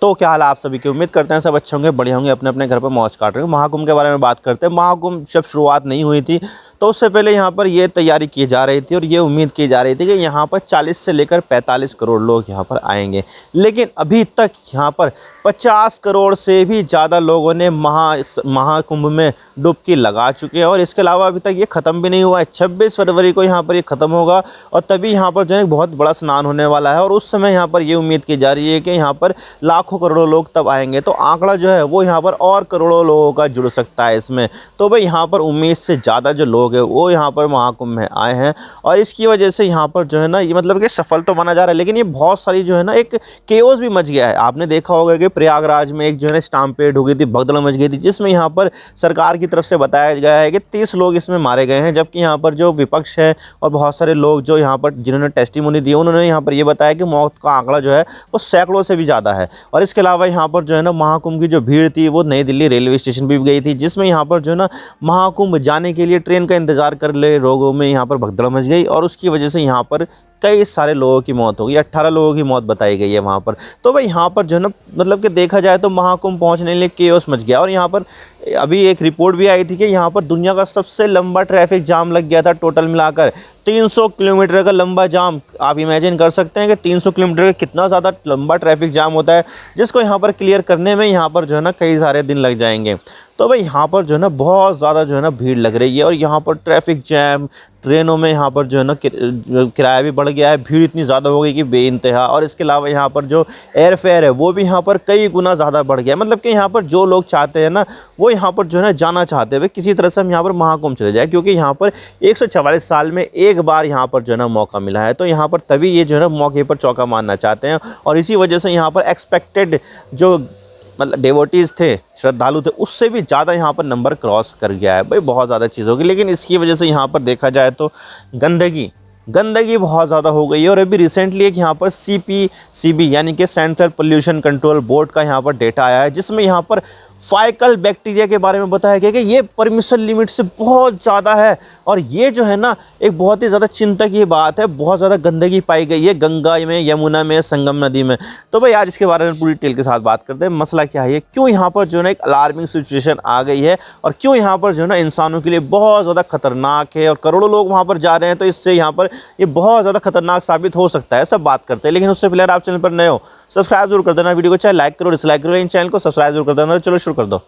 तो क्या हाल है आप सभी की। उम्मीद करते हैं सब अच्छे होंगे, बढ़िया होंगे, अपने अपने घर पर मौज काट रहे हैं। महाकुंभ के बारे में बात करते हैं। महाकुंभ जब शुरुआत नहीं हुई थी तो उससे पहले यहाँ पर ये तैयारी की जा रही थी और ये उम्मीद की जा रही थी कि यहाँ पर 40 से लेकर 45 करोड़ लोग यहाँ पर आएंगे। लेकिन अभी तक यहाँ पर 50 करोड़ से भी ज़्यादा लोगों ने महाकुंभ में डुबकी लगा चुके हैं और इसके अलावा अभी तक ये ख़त्म भी नहीं हुआ है। 26 फरवरी को यहाँ पर ये ख़त्म होगा और तभी यहाँ पर जो है बहुत बड़ा स्नान होने वाला है और उस समय यहाँ पर ये उम्मीद की जा रही है कि यहाँ पर लाखों करोड़ों लोग तब आएंगे। तो आंकड़ा जो है वो यहाँ पर और करोड़ों लोगों का जुड़ सकता है इसमें। तो भाई यहाँ पर उम्मीद से ज़्यादा जो लोग हैं वो यहाँ पर महाकुंभ में आए हैं और इसकी वजह से यहाँ पर जो है ना ये मतलब कि सफल तो माना जा रहा है, लेकिन ये बहुत सारी जो है ना एक केओस भी मच गया है। आपने देखा होगा कि प्रयागराज में एक जो है ना स्टाम्पेड हो गई थी, भगदड़ मच गई थी, जिसमें यहाँ पर सरकार की तरफ से बताया गया है कि 30 लोग इसमें मारे गए हैं, जबकि यहाँ पर जो विपक्ष है और बहुत सारे लोग जो यहाँ पर जिन्होंने टेस्टिमोनी दी उन्होंने यहाँ पर ये बताया कि मौत का आंकड़ा जो है वो सैकड़ों से भी ज़्यादा है। और इसके अलावा यहाँ पर जो है ना महाकुंभ की जो भीड़ थी वो नई दिल्ली रेलवे स्टेशन पर भी गई थी, जिसमें यहाँ पर जो है ना महाकुंभ जाने के लिए ट्रेन का इंतजार कर ले लोगों में यहाँ पर भगदड़ मच गई और उसकी वजह से यहाँ पर कई सारे लोगों की मौत हो गई। 18 लोगों की मौत बताई गई है वहाँ पर। तो भाई यहाँ पर जो है ना मतलब कि देखा जाए तो महाकुंभ पहुँचने के लिए केओस मच गया और यहाँ पर अभी एक रिपोर्ट भी आई थी कि यहाँ पर दुनिया का सबसे लंबा ट्रैफिक जाम लग गया था। टोटल मिलाकर 300 किलोमीटर का लंबा जाम। आप इमेजिन कर सकते हैं कि 300 किलोमीटर का कितना ज़्यादा लंबा ट्रैफिक जाम होता है, जिसको यहाँ पर क्लियर करने में यहाँ पर जो है ना कई सारे दिन लग जाएंगे। तो भाई यहाँ पर जो है ना बहुत ज़्यादा जो है ना भीड़ लग रही है और यहाँ पर ट्रैफिक जैम, ट्रेनों में यहाँ पर जो है ना किराया भी बढ़ गया है, भीड़ इतनी ज़्यादा हो गई कि बेइंतहा। और इसके अलावा यहाँ पर जो एयर फेयर है वो भी यहाँ पर कई गुना ज़्यादा बढ़ गया है। मतलब कि यहाँ पर जो लोग चाहते हैं ना वो यहाँ पर जो है ना जाना चाहते हैं किसी तरह से हम यहाँ पर महाकुंभ चले जाए, क्योंकि यहाँ पर 144 साल में एक बार यहाँ पर जो है ना मौका मिला है। तो यहाँ पर तभी ये जो है ना मौके पर चौका मारना चाहते हैं और इसी वजह से यहाँ पर एक्सपेक्टेड जो मतलब डिवोटीज़ थे, श्रद्धालु थे, उससे भी ज़्यादा यहाँ पर नंबर क्रॉस कर गया है। भाई बहुत ज़्यादा चीज़ होगी, लेकिन इसकी वजह से यहाँ पर देखा जाए तो गंदगी बहुत ज़्यादा हो गई है। और अभी रिसेंटली एक यहाँ पर CPCB यानी कि सेंट्रल पोल्यूशन कंट्रोल बोर्ड का यहाँ पर डेटा आया है, जिसमें यहाँ पर फाइकल बैक्टीरिया के बारे में बताया गया कि ये परमिशन लिमिट से बहुत ज़्यादा है और ये जो है ना एक बहुत ही ज़्यादा चिंता की बात है। बहुत ज़्यादा गंदगी पाई गई है गंगा में, यमुना में, संगम नदी में। तो भाई आज इसके बारे में पूरी डिटेल के साथ बात करते हैं। मसला क्या है, क्यों यहाँ पर जो है ना एक अलार्मिंग सिचुएशन आ गई है और क्यों यहाँ पर जो है ना इंसानों के लिए बहुत ज़्यादा खतरनाक है और करोड़ों लोग वहाँ पर जा रहे हैं, तो इससे यहाँ पर ये बहुत ज़्यादा खतरनाक साबित हो सकता है। सब बात करते हैं, लेकिन उससे पहले आप चैनल पर नए हो सब्सक्राइब जरूर कर देना। वीडियो को चाहे लाइक करो डिसलाइक करो, इन चैनल को सब्सक्राइब जरूर कर देना। चलो शुरू कर दो।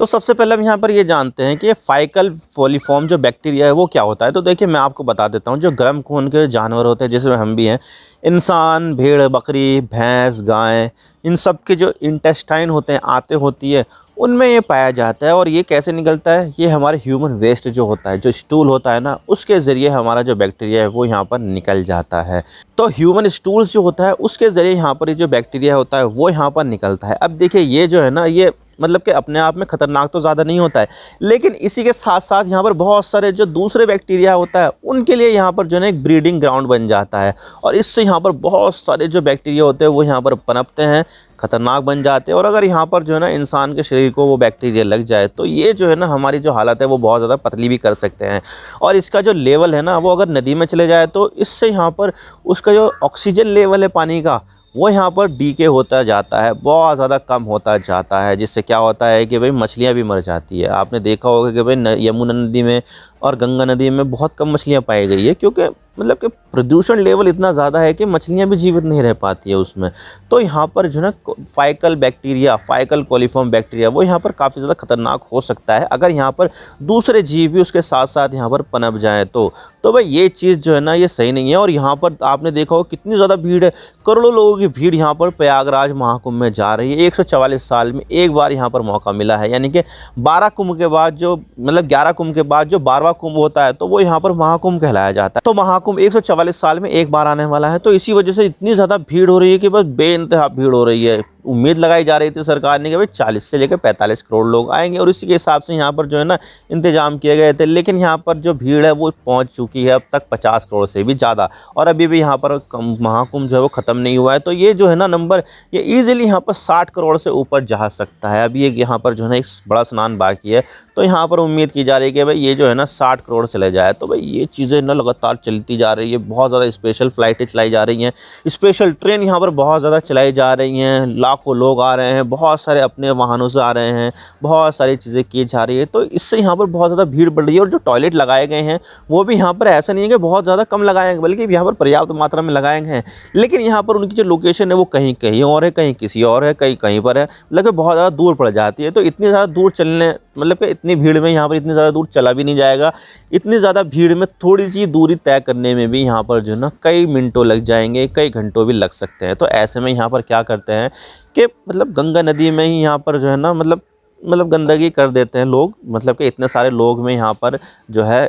तो सबसे पहले हम यहाँ पर ये जानते हैं कि ये फाइकल कोलीफॉर्म जो बैक्टीरिया है वो क्या होता है। तो देखिए मैं आपको बता देता हूँ। जो गर्म खून के जानवर होते हैं जिसमें हम भी हैं, इंसान, भेड़, बकरी, भैंस, गाय, इन सब के जो इंटेस्टाइन होते हैं, आंतें होती है, उनमें ये पाया जाता है। और ये कैसे निकलता है, ये हमारे ह्यूमन वेस्ट जो होता है, जो स्टूल होता है ना, उसके ज़रिए हमारा जो बैक्टीरिया है वो यहाँ पर निकल जाता है। तो ह्यूमन स्टूल्स जो होता है उसके ज़रिए यहाँ पर ये जो बैक्टीरिया होता है वो यहाँ पर निकलता है। अब देखिए ये जो है ना ये मतलब कि अपने आप में ख़तरनाक तो ज़्यादा नहीं होता है, लेकिन इसी के साथ साथ यहाँ पर बहुत सारे जो दूसरे बैक्टीरिया होता है उनके लिए यहाँ पर जो है ना एक ब्रीडिंग ग्राउंड बन जाता है और इससे यहाँ पर बहुत सारे जो बैक्टीरिया होते हैं वो यहाँ पर पनपते हैं, खतरनाक बन जाते हैं। और अगर यहाँ पर जो है ना इंसान के शरीर को वो बैक्टीरिया लग जाए तो ये जो है ना हमारी जो हालत है वो बहुत ज़्यादा पतली भी कर सकते हैं। और इसका जो लेवल है ना वो अगर नदी में चले जाए तो इससे यहाँ पर उसका जो ऑक्सीजन लेवल है पानी का वो यहाँ पर डीके होता जाता है, बहुत ज़्यादा कम होता जाता है, जिससे क्या होता है कि भाई मछलियाँ भी मर जाती है। आपने देखा होगा कि भाई यमुना नदी में और गंगा नदी में बहुत कम मछलियाँ पाई गई है, क्योंकि मतलब कि प्रदूषण लेवल इतना ज़्यादा है कि मछलियाँ भी जीवित नहीं रह पाती है उसमें। तो यहाँ पर जो है ना फाइकल बैक्टीरिया, फाइकल कोलीफॉर्म बैक्टीरिया वो यहाँ पर काफ़ी ज़्यादा खतरनाक हो सकता है अगर यहाँ पर दूसरे जीव भी उसके साथ साथ यहाँ पर पनप जाएँ तो भाई ये चीज़ जो है ना ये सही नहीं है। और यहाँ पर आपने देखा हो कितनी ज़्यादा भीड़ है, करोड़ों लोगों की भीड़ यहाँ पर प्रयागराज महाकुंभ में जा रही है। 144 साल में एक बार यहाँ पर मौका मिला है, यानी कि 12 कुंभ के बाद जो मतलब 11 कुंभ के बाद जो 12वां कुंभ होता है तो वो यहाँ पर महाकुंभ कहलाया जाता है। तो महाकुंभ 144 साल में एक बार आने वाला है, तो इसी वजह से इतनी ज़्यादा भीड़ हो रही है कि बस बेइंतहा भीड़ हो रही है। उम्मीद लगाई जा रही थी सरकार ने कि भाई 40 से लेकर 45 करोड़ लोग आएंगे और इसी के हिसाब से यहाँ पर जो है ना इंतजाम किए गए थे। लेकिन यहाँ पर जो भीड़ है वो पहुँच चुकी है अब तक 50 करोड़ से भी ज़्यादा, और अभी भी यहाँ पर महाकुंभ जो है वो ख़त्म नहीं हुआ है। तो ये जो है ना नंबर ये ईजिली यहाँ पर 60 करोड़ से ऊपर जा सकता है। अभी एक यहाँ पर जो है ना एक बड़ा स्नान बाकी है, तो यहाँ पर उम्मीद की जा रही है कि भाई ये जो है ना 60 करोड़ चले जाए। तो भाई ये चीज़ें ना लगातार चलती जा रही है, बहुत ज़्यादा स्पेशल फ़्लाइटें चलाई जा रही हैं, स्पेशल ट्रेन यहाँ पर बहुत ज़्यादा चलाई जा रही हैं, लाखों लोग आ रहे हैं, बहुत सारे अपने वाहनों से आ रहे हैं, बहुत सारी चीज़ें की जा रही है। तो इससे यहाँ पर बहुत ज़्यादा भीड़ बढ़ रही है। और जो टॉयलेट लगाए गए हैं वो भी यहाँ पर ऐसा नहीं है कि बहुत ज़्यादा कम लगाए हैं, बल्कि यहाँ पर पर्याप्त मात्रा में लगाए गए हैं। लेकिन यहाँ पर उनकी जो लोकेशन है वो कहीं कहीं और है, कहीं किसी और है, कहीं कहीं पर है, मतलब कि बहुत ज़्यादा दूर पड़ जाती है। तो इतनी ज़्यादा दूर चलने मतलब कि इतनी भीड़ में यहाँ पर इतनी ज़्यादा दूर चला भी नहीं जाएगा। इतनी ज़्यादा भीड़ में थोड़ी सी दूरी तय करने में भी यहाँ पर जो है ना कई मिनटों लग जाएंगे, कई घंटों भी लग सकते हैं। तो ऐसे में यहाँ पर क्या करते हैं कि मतलब गंगा नदी में ही यहाँ पर जो है ना मतलब गंदगी कर देते हैं लोग, मतलब कि इतने सारे लोग में यहाँ पर जो है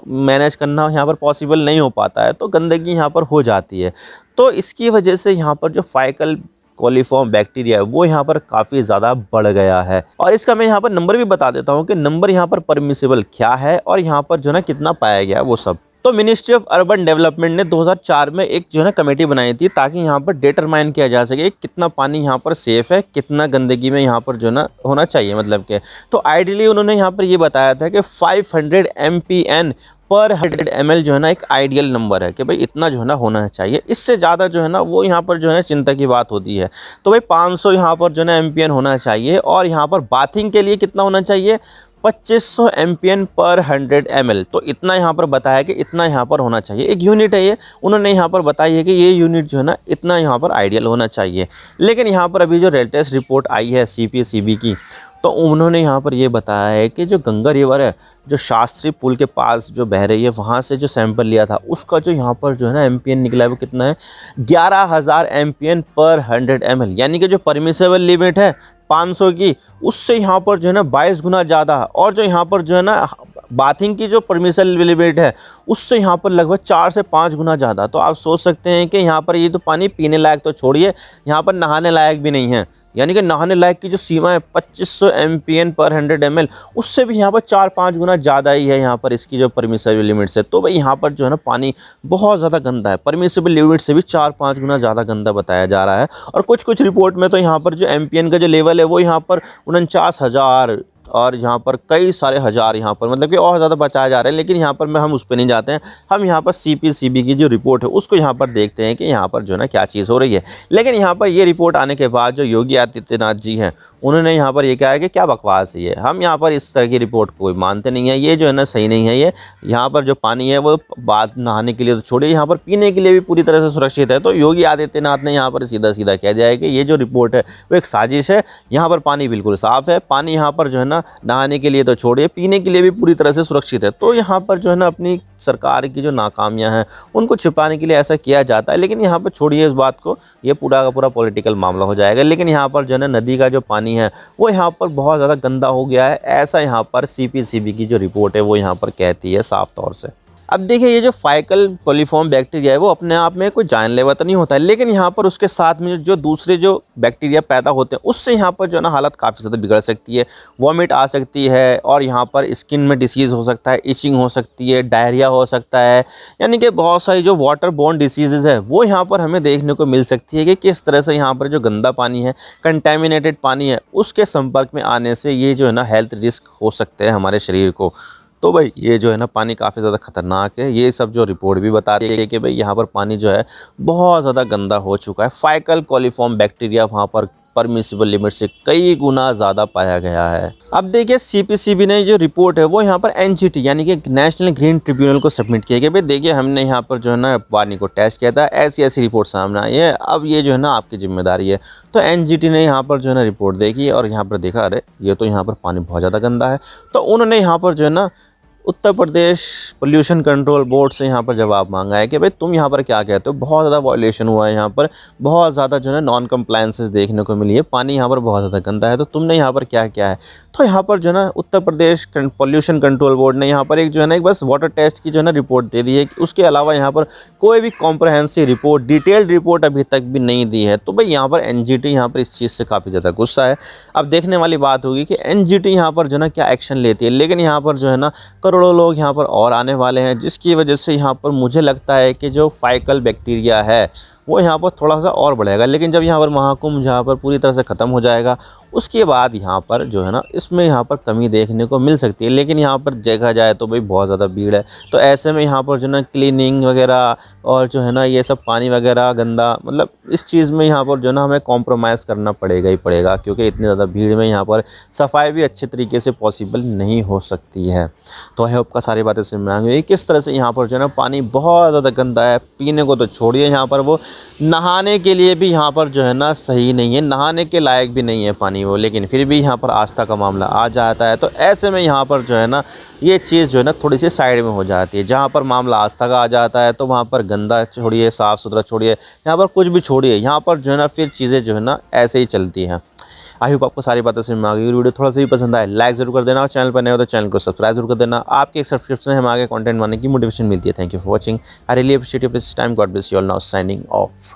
मैनेज करना यहाँ पर पॉसिबल नहीं हो पाता है, तो गंदगी यहाँ पर हो जाती है। तो इसकी वजह से यहाँ पर जो फाइकल कोलिफॉर्म बैक्टीरिया है वो यहाँ पर काफ़ी ज़्यादा बढ़ गया है। और इसका मैं यहाँ पर नंबर भी बता देता हूँ कि नंबर यहाँ पर परमिसिबल क्या है और यहाँ पर जो है ना कितना पाया गया वो सब। तो मिनिस्ट्री ऑफ अर्बन डेवलपमेंट ने 2004 में एक जो है ना कमेटी बनाई थी ताकि यहाँ पर डिटरमाइन किया जा सके कितना पानी यहाँ पर सेफ़ है, कितना गंदगी में यहाँ पर जो है ना होना चाहिए, मतलब के। तो आइडियली उन्होंने यहाँ पर ये बताया था कि 500 MPN पर 100 ml जो है ना एक आइडियल नंबर है कि भाई इतना जो है ना होना चाहिए। इससे ज़्यादा जो है ना वो यहाँ पर जो है ना चिंता की बात होती है। तो भाई 500 यहाँ पर जो है ना MPN होना चाहिए। और यहाँ पर बाथिंग के लिए कितना होना चाहिए, 2500 MPN पर 100 ml। तो इतना यहाँ पर बताया कि इतना यहाँ पर होना चाहिए। एक यूनिट है ये, उन्होंने यहाँ पर बताई है कि ये यूनिट जो है ना इतना यहाँ पर आइडियल होना चाहिए। लेकिन यहाँ पर अभी जो लेटेस्ट रिपोर्ट आई है CPCB की, तो उन्होंने यहाँ पर ये बताया है कि जो गंगा रिवर है जो शास्त्री पुल के पास जो बह रही है वहाँ से जो सैंपल लिया था उसका जो यहाँ पर जो है ना MPN निकला है वो कितना है, 11,000 MPN पर 100 ml। यानी कि जो परमिसेबल लिमिट है 500 की, उससे यहाँ पर जो है ना 22 गुना ज़्यादा। और जो यहाँ पर जो है ना बाथिंग की जो परमिसेबल लिमिट है उससे यहाँ पर लगभग 4 से 5 गुना ज़्यादा। तो आप सोच सकते हैं कि यहाँ पर ये तो पानी पीने लायक तो छोड़िए, यहाँ पर नहाने लायक भी नहीं है। यानी कि नहाने लायक की जो सीमा है 2500 MPN पर 100 ml, उससे भी यहाँ पर 4-5 गुना ज़्यादा ही है यहाँ पर इसकी जो परमिसेबल लिमिट से। तो भाई यहाँ पर जो है ना पानी बहुत ज़्यादा गंदा है, परमिसेबल लिमिट से भी 4-5 गुना ज़्यादा गंदा बताया जा रहा है। और कुछ रिपोर्ट में तो यहाँ पर जो MPN का जो लेवल है वो यहाँ पर 49,000 और यहाँ पर कई सारे हज़ार यहाँ पर मतलब कि और ज़्यादा बचाया जा रहा है। लेकिन यहाँ पर हम उस पर नहीं जाते हैं, हम यहाँ पर CPCB की जो रिपोर्ट है उसको यहाँ पर देखते हैं कि यहाँ पर जो है ना क्या चीज़ हो रही है। लेकिन यहाँ पर ये रिपोर्ट आने के बाद जो योगी आदित्यनाथ जी हैं उन्होंने यहाँ पर ये कहा है कि क्या बकवास है ये, हम यहाँ पर इस तरह की रिपोर्ट कोई मानते नहीं है, ये जो है ना सही नहीं है। ये यहाँ पर जो पानी है वो बात नहाने के लिए तो छोड़िए, यहाँ पर पीने के लिए भी पूरी तरह से सुरक्षित है। तो योगी आदित्यनाथ ने यहाँ पर सीधा सीधा कह दिया है कि ये जो रिपोर्ट है वो एक साजिश है, यहाँ पर पानी बिल्कुल साफ़ है, पानी यहाँ पर जो है ना नहाने के लिए तो छोड़िए पीने के लिए भी पूरी तरह से सुरक्षित है। तो यहाँ पर जो है ना अपनी सरकार की जो नाकामियां हैं उनको छिपाने के लिए ऐसा किया जाता है। लेकिन यहाँ पर छोड़िए इस बात को, ये पूरा का पूरा पॉलिटिकल मामला हो जाएगा। लेकिन यहाँ पर जो है ना नदी का जो पानी है वो यहाँ पर बहुत ज़्यादा गंदा हो गया है, ऐसा यहाँ पर CPCB की जो रिपोर्ट है वो यहाँ पर कहती है साफ तौर से। अब देखिए ये जो फाइकल कोलिफॉर्म बैक्टीरिया है वो अपने आप में कोई जानलेवा तो नहीं होता है, लेकिन यहाँ पर उसके साथ में जो दूसरे जो बैक्टीरिया पैदा होते हैं उससे यहाँ पर जो है ना हालत काफ़ी ज़्यादा बिगड़ सकती है, वॉमिट आ सकती है और यहाँ पर स्किन में डिसीज़ हो सकता है, इचिंग हो सकती है, डायरिया हो सकता है। यानी कि बहुत सारी जो वाटर बोर्न डिसीज़ है वो यहाँ पर हमें देखने को मिल सकती है कि किस तरह से यहाँ पर जो गंदा पानी है, कंटेमिनेटेड पानी है, उसके संपर्क में आने से ये जो है ना हेल्थ रिस्क हो सकते हैं हमारे शरीर को। तो भाई ये जो है ना पानी काफ़ी ज़्यादा ख़तरनाक है। ये सब जो रिपोर्ट भी बता रही है कि भाई यहाँ पर पानी जो है बहुत ज़्यादा गंदा हो चुका है। फाइकल कोलिफॉर्म बैक्टीरिया वहाँ पर परमिसिबल लिमिट से कई गुना ज़्यादा पाया गया है। अब देखिए CPCB ने जो रिपोर्ट है वो यहाँ पर NGT यानी कि नेशनल ग्रीन ट्रिब्यूनल को सबमिट किया गया। भाई देखिए हमने यहाँ पर जो है ना पानी को टेस्ट किया था, ऐसी रिपोर्ट सामने आई है, अब ये जो है ना आपकी जिम्मेदारी है। तो NGT ने यहाँ पर जो है ना रिपोर्ट देखी और यहाँ पर देखा अरे ये तो यहाँ पर पानी बहुत ज़्यादा गंदा है। तो उन्होंने यहाँ पर जो है ना Uttar Pradesh pollution control board से यहाँ पर जवाब मांगा है कि भाई तुम यहाँ पर क्या कहते हो, बहुत ज़्यादा वायलेशन हुआ है, यहाँ पर बहुत ज़्यादा जो है नॉन कंप्लायंसेस देखने को मिली है, पानी यहाँ पर बहुत ज़्यादा गंदा है, तो तुमने यहाँ पर क्या क्या है। तो यहाँ पर जो है ना Uttar Pradesh pollution control board ने यहाँ पर एक जो है ना एक बस वाटर टेस्ट की जो है ना रिपोर्ट दे दी है, उसके अलावा यहाँ पर कोई भी कॉम्प्रहेंसिव रिपोर्ट, डिटेल्ड रिपोर्ट अभी तक भी नहीं दी है। तो भाई यहाँ पर एनजीटी यहाँ पर इस चीज़ से काफ़ी ज़्यादा गुस्सा है। अब देखने वाली बात होगी कि एनजीटी यहाँ पर जो है ना क्या एक्शन लेती है, लेकिन यहाँ पर जो है ना करोड़ों लोग यहाँ पर और आने वाले हैं, जिसकी वजह से यहाँ पर मुझे लगता है कि जो फाइकल बैक्टीरिया है वो यहाँ पर थोड़ा सा और बढ़ेगा। लेकिन जब यहाँ पर महाकुंभ जहाँ पर पूरी तरह से ख़त्म हो जाएगा, उसके बाद यहाँ पर जो है ना इसमें यहाँ पर कमी देखने को मिल सकती है। लेकिन यहाँ पर देखा जाए तो भाई बहुत ज़्यादा भीड़ है, तो ऐसे में यहाँ पर जो है ना क्लीनिंग वगैरह और जो है ना ये सब पानी वगैरह गंदा, मतलब इस चीज़ में यहाँ पर जो है ना हमें कॉम्प्रोमाइज़ करना पड़ेगा ही पड़ेगा, क्योंकि इतनी ज़्यादा भीड़ में यहाँ पर सफाई भी अच्छे तरीके से पॉसिबल नहीं हो सकती है। तो आई होप का सारी बातें समझ में आ गई किस तरह से यहाँ पर जो है ना पानी बहुत ज़्यादा गंदा है, पीने को तो छोड़िए, यहाँ पर वो नहाने के लिए भी यहाँ पर जो है ना सही नहीं है, नहाने के लायक भी नहीं है पानी वो, लेकिन फिर भी यहाँ पर आस्था का मामला आ जाता है। तो ऐसे में यहाँ पर जो है ना ये चीज़ जो है ना थोड़ी सी साइड में हो जाती है। जहाँ पर मामला आस्था का आ जाता है तो वहाँ पर गंदा छोड़िए, साफ़ सुथरा छोड़िए, यहाँ पर कुछ भी छोड़िए, यहाँ पर जो है ना फिर चीज़ें जो है ना ऐसे ही चलती हैं। आई होप आपको सारी बातें समझ में आ गई। वीडियो थोड़ा सा भी पसंद आए लाइक जरूर कर देना, और चैनल पर नए हो तो चैनल को सब्सक्राइब जरूर कर देना। आपके एक सब्सक्रिप्शन से हमें आगे कंटेंट बनाने की मोटिवेशन मिलती है। Thank you for watching, I really appreciate your time. God bless you all. Now signing off.